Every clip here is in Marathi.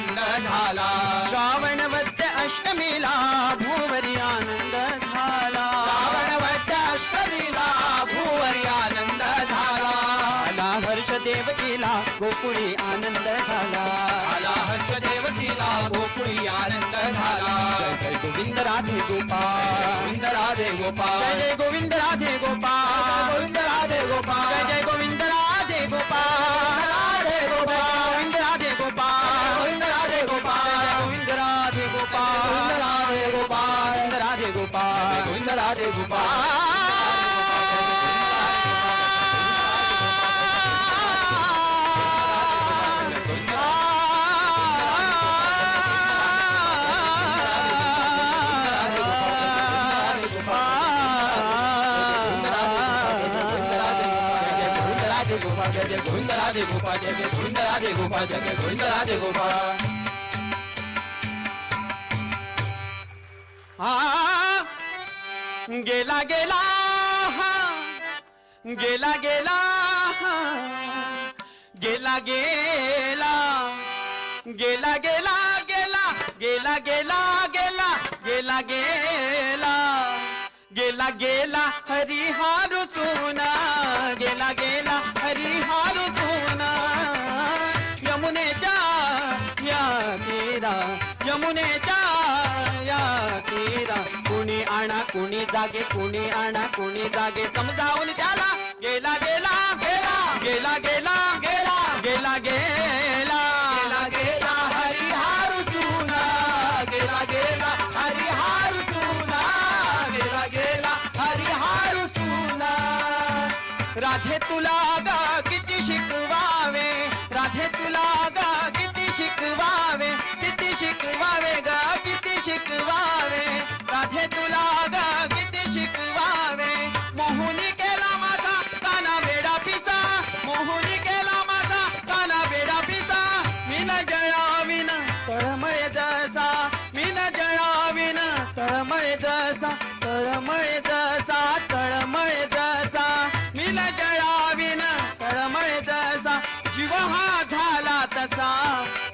आनंद झाला. श्रावण वद्य अष्टमीला भूवरी आनंद झाला. श्रावण वद्य अष्टमीला भूवरी आनंद झाला. आला हर्ष देवकीला गोकुळी आनंद झाला. आला हर्ष देवकीला गोकुळी आनंद झाला. जय जय गोविंद राधे गोपाल. गोविंद राधे गोपाल. जय जय गोविंद राधे गोपाल. गोविंद राधे गोपाल. जय जय गोविंद राधे गोपाल. राधे गोपाल. गोविंद राधे गोपाल. गोविंद राधे गोपाल. गोविंद राधे गोपाल. गोविंद राधे गोपाल. गोविंद राधे गोपाल. गोविंद राधे गोपाल. जय जय गोविंद राधे गोपाल. जय जय गोविंद राधे गोपाल. जय जय गोविंद राधे गोपाल. गेला गेला गेला गेला गेला गेला गेला गेला गेला गेला गेला गेला गेला गेला गेला गेला हरिहार सोना. गेला गेला हरिहार सोना. यमुनेच्या या तीरा यमुनेच्या या तीरा. कुणी आणा कुणी जागे कुणी आणा कुणी जागे समजावून त्याला. गेला गेला गेला गेला गेला गेला गेला गेला गेला गेला हरिहार सोना. गेला गेला हरिहार सोना. गेला गेला हरिहार सोना. राधे तुला गा किती शिकवावे. राधे तुला गा किती शिकवावे. किती शिकवावे गा किती शिकवावे. राधे तुला गा किती शिकवावे. मोहुनी केला माझा काना बेडा पिचा. मोहुनी केला माझा काना बेडा पिचा. मीन जळाविन तळमळे जसा. मीन जळाविन तळमळे जसा. तळमळे जसा तळमळे जसा. मीन जळाविन तळमळे जसा. जीव हा झाला तसा.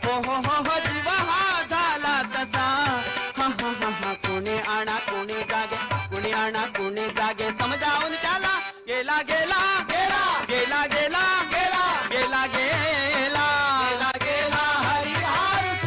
हो हो हो हो जीव हा झाला तसा. हा हा हा हा कोणी आणा कोणी जागे कोणी आणा कोणी जागे समजावून त्याला. गेला गेला गेला गेला गेला